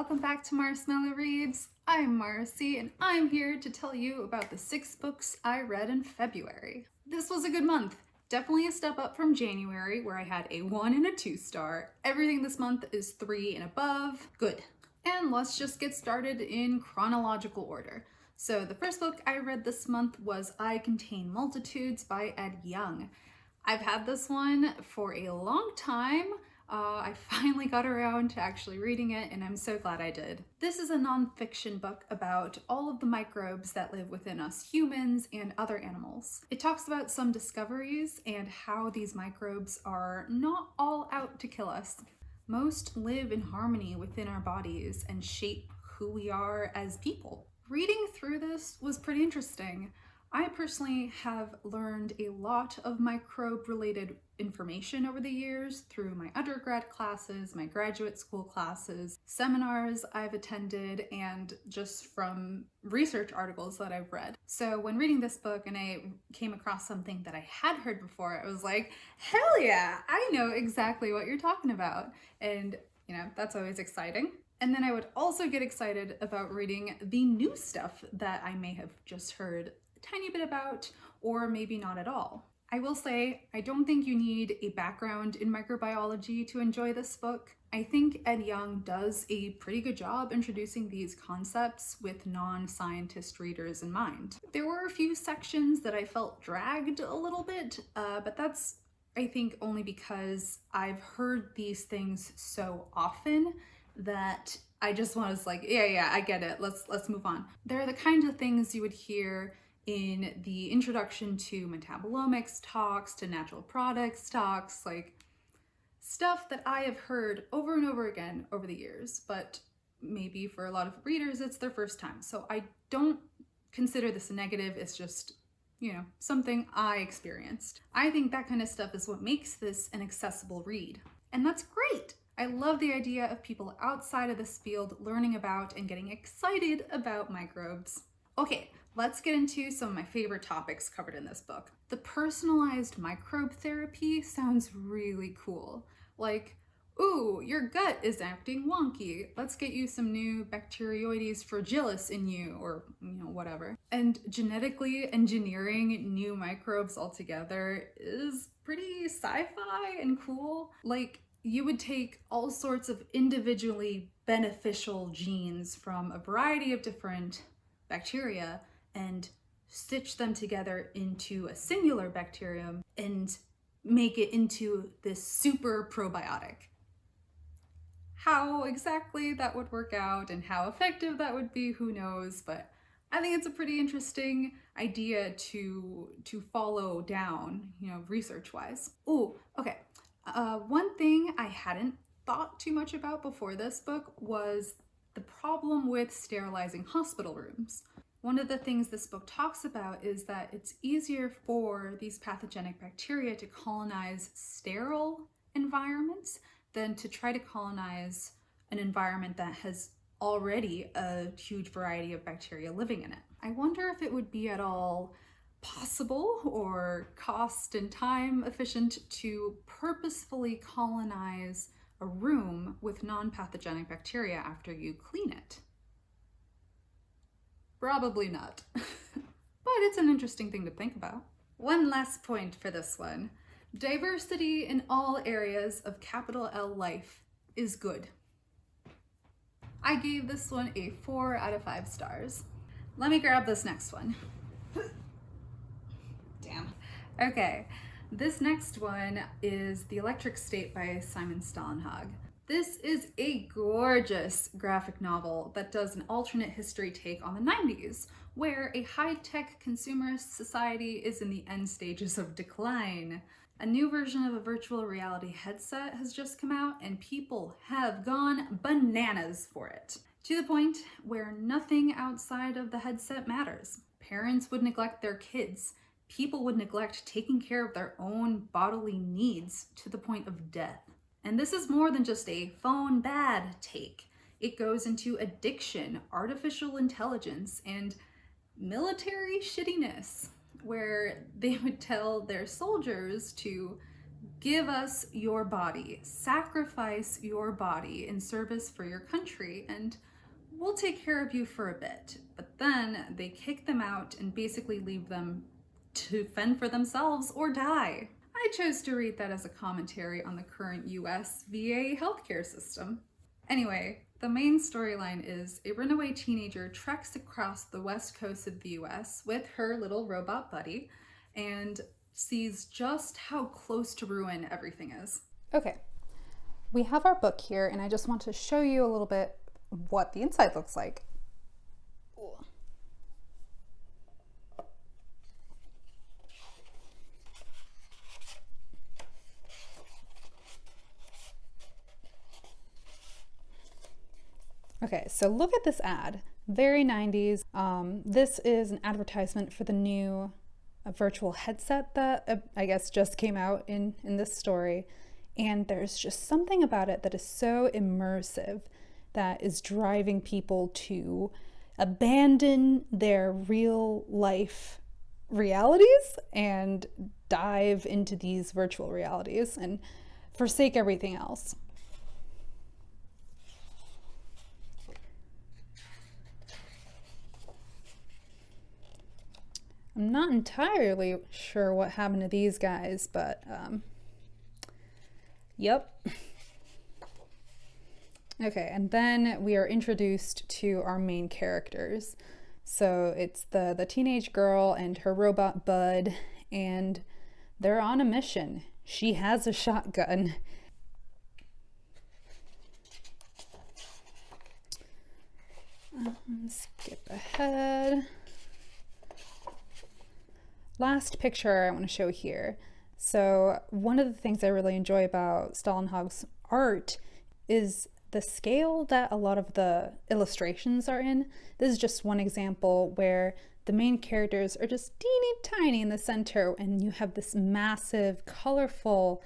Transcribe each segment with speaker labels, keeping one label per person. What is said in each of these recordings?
Speaker 1: welcome back to Marshmallow Reads. I'm Marcy and I'm here to tell you about the 6 books I read in February. This was a good month. Definitely a step up from January where I had a 1 and a 2 star. Everything this month is 3 and above. Good. And let's just get started in chronological order. So the first book I read this month was I Contain Multitudes by Yong. I've had this one for a long time. I finally got around to actually reading it, and I'm so glad I did. This is a nonfiction book about all of the microbes that live within us humans and other animals. It talks about some discoveries and how these microbes are not all out to kill us. Most live in harmony within our bodies and shape who we are as people. Reading through this was pretty interesting. I personally have learned a lot of microbe-related information over the years through my undergrad classes, my graduate school classes, seminars I've attended, and just from research articles that I've read. So when reading this book and I came across something that I had heard before, I was like, hell yeah, I know exactly what you're talking about. And, that's always exciting. And then I would also get excited about reading the new stuff that I may have just heard tiny bit about, or maybe not at all. I will say, I don't think you need a background in microbiology to enjoy this book. I think Yong does a pretty good job introducing these concepts with non-scientist readers in mind. There were a few sections that I felt dragged a little bit, but that's, I think, only because I've heard these things so often that I just was like, yeah, I get it, let's move on. They're the kinds of things you would hear in the introduction to metabolomics talks, to natural products talks, like stuff that I have heard over and over again over the years, but maybe for a lot of readers it's their first time. So I don't consider this a negative, it's just, something I experienced. I think that kind of stuff is what makes this an accessible read. And that's great! I love the idea of people outside of this field learning about and getting excited about microbes. Okay, let's get into some of my favorite topics covered in this book. The personalized microbe therapy sounds really cool. Like, ooh, your gut is acting wonky. Let's get you some new Bacteroides fragilis in you, or whatever. And genetically engineering new microbes altogether is pretty sci-fi and cool. Like, you would take all sorts of individually beneficial genes from a variety of different bacteria and stitch them together into a singular bacterium and make it into this super probiotic. How exactly that would work out and how effective that would be, who knows, but I think it's a pretty interesting idea to follow down, research-wise. Ooh, okay. One thing I hadn't thought too much about before this book was the problem with sterilizing hospital rooms. One of the things this book talks about is that it's easier for these pathogenic bacteria to colonize sterile environments than to try to colonize an environment that has already a huge variety of bacteria living in it. I wonder if it would be at all possible or cost and time efficient to purposefully colonize a room with non-pathogenic bacteria after you clean it. Probably not, but it's an interesting thing to think about. One last point for this one. Diversity in all areas of capital L life is good. I gave this one a 4 out of 5 stars. Let me grab this next one. Damn. Okay, this next one is The Electric State by Simon Stålenhag. This is a gorgeous graphic novel that does an alternate history take on the 90s, where a high-tech consumerist society is in the end stages of decline. A new version of a virtual reality headset has just come out, and people have gone bananas for it. To the point where nothing outside of the headset matters. Parents would neglect their kids. People would neglect taking care of their own bodily needs to the point of death. And this is more than just a phone bad take. It goes into addiction, artificial intelligence, and military shittiness, where they would tell their soldiers to Give us your body, sacrifice your body in service for your country, and we'll take care of you for a bit. But then they kick them out and basically leave them to fend for themselves or die. I chose to read that as a commentary on the current US VA healthcare system. Anyway, the main storyline is a runaway teenager treks across the west coast of the US with her little robot buddy and sees just how close to ruin everything is. Okay, we have our book here, and I just want to show you a little bit what the inside looks like. Okay, so look at this ad. Very 90s. This is an advertisement for the new virtual headset that I guess just came out in this story. And there's just something about it that is so immersive that is driving people to abandon their real life realities and dive into these virtual realities and forsake everything else. I'm not entirely sure what happened to these guys, but yep. Okay, and then we are introduced to our main characters. So it's the teenage girl and her robot bud, and they're on a mission. She has a shotgun. Skip ahead. Last picture I want to show here. So one of the things I really enjoy about Stålenhag's art is the scale that a lot of the illustrations are in. This is just one example where the main characters are just teeny tiny in the center, and you have this massive, colorful,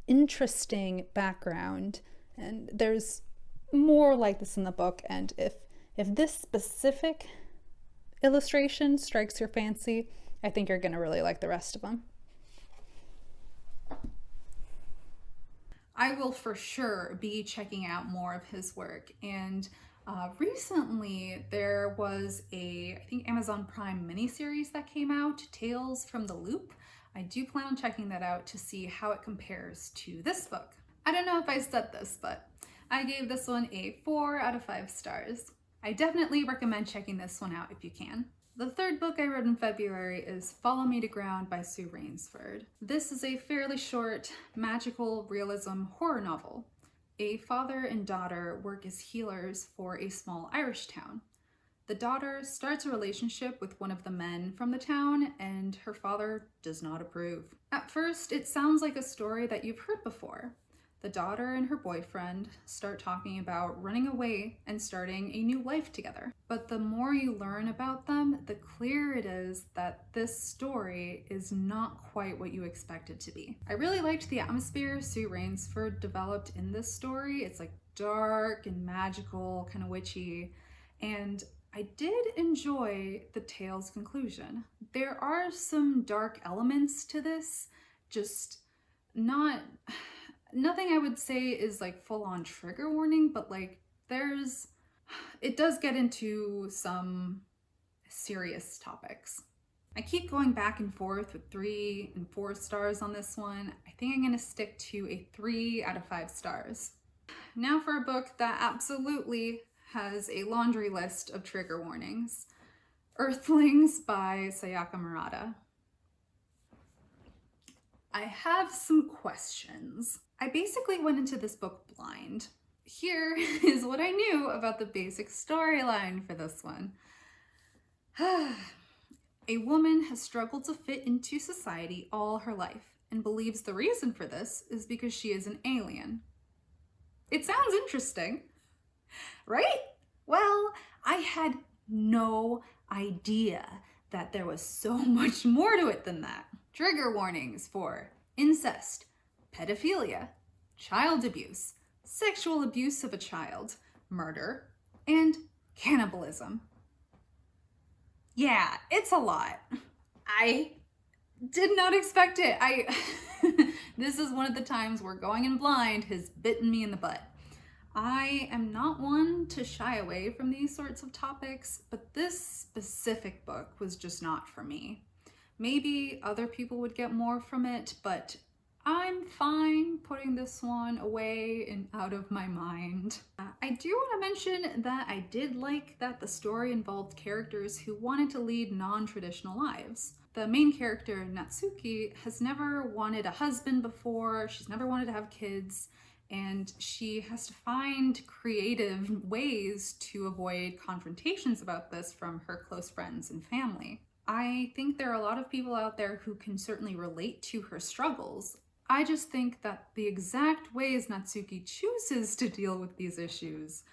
Speaker 1: interesting background. And there's more like this in the book, and if this specific illustration strikes your fancy, I think you're gonna really like the rest of them. I will for sure be checking out more of his work, and recently there was I think Amazon Prime miniseries that came out, Tales from the Loop. I do plan on checking that out to see how it compares to this book. I don't know if I said this, but I gave this one a 4 out of 5 stars. I definitely recommend checking this one out if you can. The third book I read in February is Follow Me to Ground by Sue Rainsford. This is a fairly short, magical realism horror novel. A father and daughter work as healers for a small Irish town. The daughter starts a relationship with one of the men from the town, and her father does not approve. At first, it sounds like a story that you've heard before. The daughter and her boyfriend start talking about running away and starting a new life together. But the more you learn about them, the clearer it is that this story is not quite what you expect it to be. I really liked the atmosphere Sue Rainsford developed in this story. It's like dark and magical, kind of witchy, and I did enjoy the tale's conclusion. There are some dark elements to this, just nothing I would say is like full on trigger warning, but like it does get into some serious topics. I keep going back and forth with 3 and 4 stars on this one. I think I'm gonna stick to a 3 out of 5 stars. Now for a book that absolutely has a laundry list of trigger warnings. Earthlings by Sayaka Murata. I have some questions. I basically went into this book blind. Here is what I knew about the basic storyline for this one. A woman has struggled to fit into society all her life and believes the reason for this is because she is an alien. It sounds interesting, right? Well, I had no idea that there was so much more to it than that. Trigger warnings for incest, pedophilia, child abuse, sexual abuse of a child, murder, and cannibalism. Yeah, it's a lot. I did not expect it. This is one of the times where going in blind has bitten me in the butt. I am not one to shy away from these sorts of topics, but this specific book was just not for me. Maybe other people would get more from it, but I'm fine putting this one away and out of my mind. I do want to mention that I did like that the story involved characters who wanted to lead non-traditional lives. The main character, Natsuki, has never wanted a husband before, she's never wanted to have kids, and she has to find creative ways to avoid confrontations about this from her close friends and family. I think there are a lot of people out there who can certainly relate to her struggles. I just think that the exact ways Natsuki chooses to deal with these issues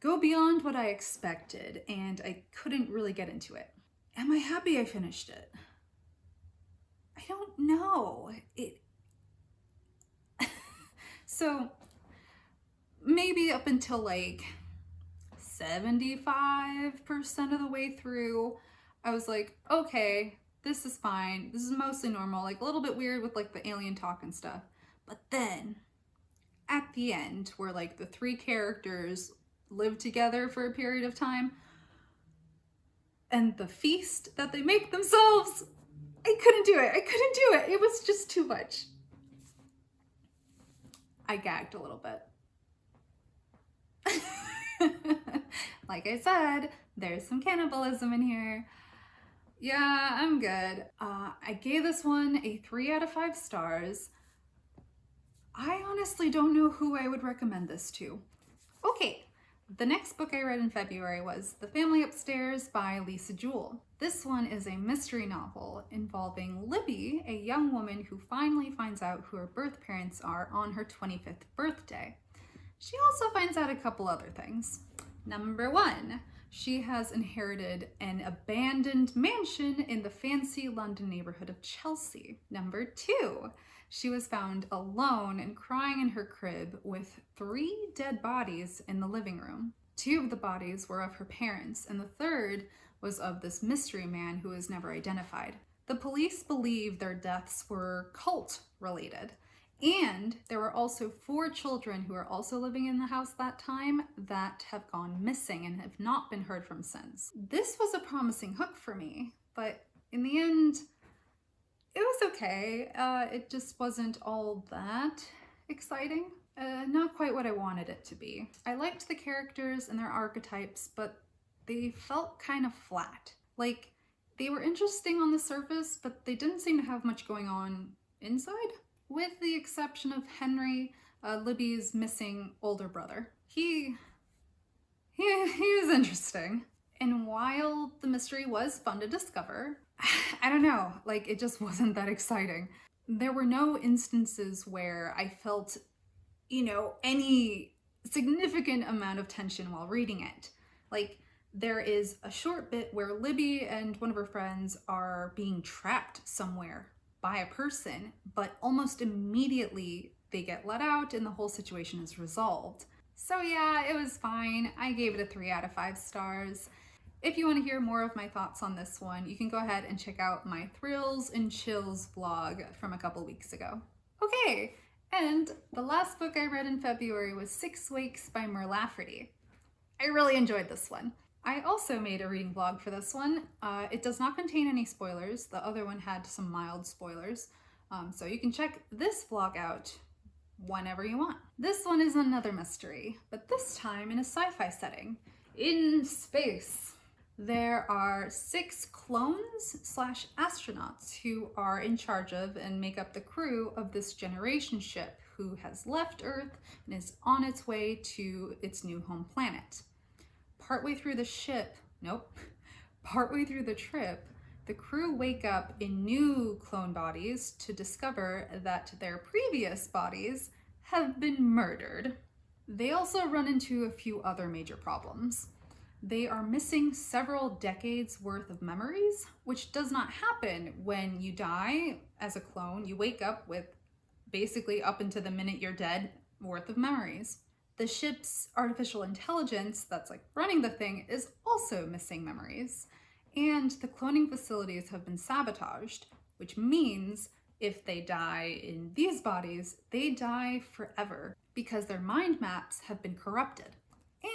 Speaker 1: go beyond what I expected, and I couldn't really get into it. Am I happy I finished it? I don't know. So maybe up until like 75% of the way through, I was like, okay, this is fine. This is mostly normal, like a little bit weird with like the alien talk and stuff. But then at the end, where like the three characters live together for a period of time, and the feast that they make themselves, I couldn't do it. I couldn't do it. It was just too much. I gagged a little bit. Like I said, there's some cannibalism in here. Yeah, I'm good. I gave this one a 3 out of 5 stars. I honestly don't know who I would recommend this to. Okay, the next book I read in February was The Family Upstairs by Lisa Jewell. This one is a mystery novel involving Libby, a young woman who finally finds out who her birth parents are on her 25th birthday. She also finds out a couple other things. Number 1, she has inherited an abandoned mansion in the fancy London neighborhood of Chelsea. Number 2, she was found alone and crying in her crib with 3 dead bodies in the living room. 2 of the bodies were of her parents, and the third was of this mystery man who was never identified. The police believe their deaths were cult-related. And there were also 4 children who are also living in the house that time that have gone missing and have not been heard from since. This was a promising hook for me, but in the end, it was okay. It just wasn't all that exciting. Not quite what I wanted it to be. I liked the characters and their archetypes, but they felt kind of flat. Like, they were interesting on the surface, but they didn't seem to have much going on inside. With the exception of Henry, Libby's missing older brother. He was interesting. And while the mystery was fun to discover, I don't know, like it just wasn't that exciting. There were no instances where I felt, any significant amount of tension while reading it. Like, there is a short bit where Libby and one of her friends are being trapped somewhere by a person, but almost immediately they get let out and the whole situation is resolved. So yeah, it was fine. I gave it a 3 out of 5 stars. If you want to hear more of my thoughts on this one, you can go ahead and check out my Thrills and Chills vlog from a couple weeks ago. Okay, and the last book I read in February was 6 Weeks by Mur Lafferty. I really enjoyed this one. I also made a reading vlog for this one. It does not contain any spoilers. The other one had some mild spoilers. So you can check this vlog out whenever you want. This one is another mystery, but this time in a sci-fi setting, in space. There are 6 clones/astronauts who are in charge of and make up the crew of this generation ship who has left Earth and is on its way to its new home planet. Partway through the trip, the crew wake up in new clone bodies to discover that their previous bodies have been murdered. They also run into a few other major problems. They are missing several decades worth of memories, which does not happen when you die as a clone. You wake up with basically up into the minute you're dead worth of memories. The ship's artificial intelligence that's like running the thing is also missing memories. And the cloning facilities have been sabotaged, which means If they die in these bodies, they die forever because their mind maps have been corrupted.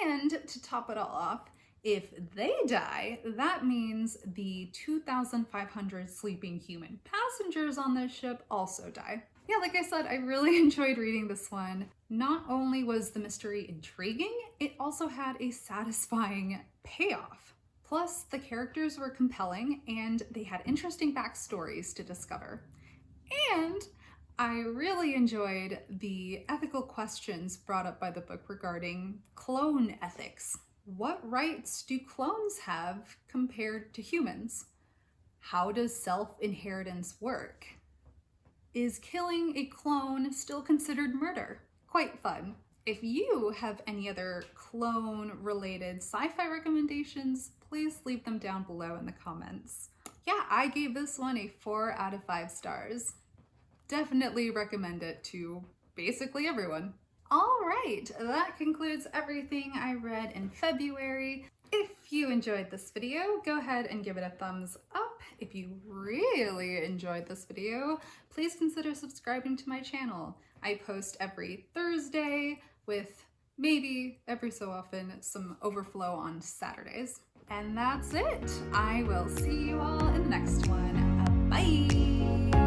Speaker 1: And to top it all off, if they die, that means the 2,500 sleeping human passengers on this ship also die. Yeah, like I said, I really enjoyed reading this one. Not only was the mystery intriguing, it also had a satisfying payoff. Plus, the characters were compelling and they had interesting backstories to discover. And I really enjoyed the ethical questions brought up by the book regarding clone ethics. What rights do clones have compared to humans? How does self-inheritance work? Is killing a clone still considered murder? Quite fun. If you have any other clone-related sci-fi recommendations, please leave them down below in the comments. Yeah, I gave this one a 4 out of 5 stars. Definitely recommend it to basically everyone. All right, that concludes everything I read in February. If you enjoyed this video, go ahead and give it a thumbs up. If you really enjoyed this video, please consider subscribing to my channel. I post every Thursday with maybe every so often some overflow on Saturdays. And that's it. I will see you all in the next one. Bye!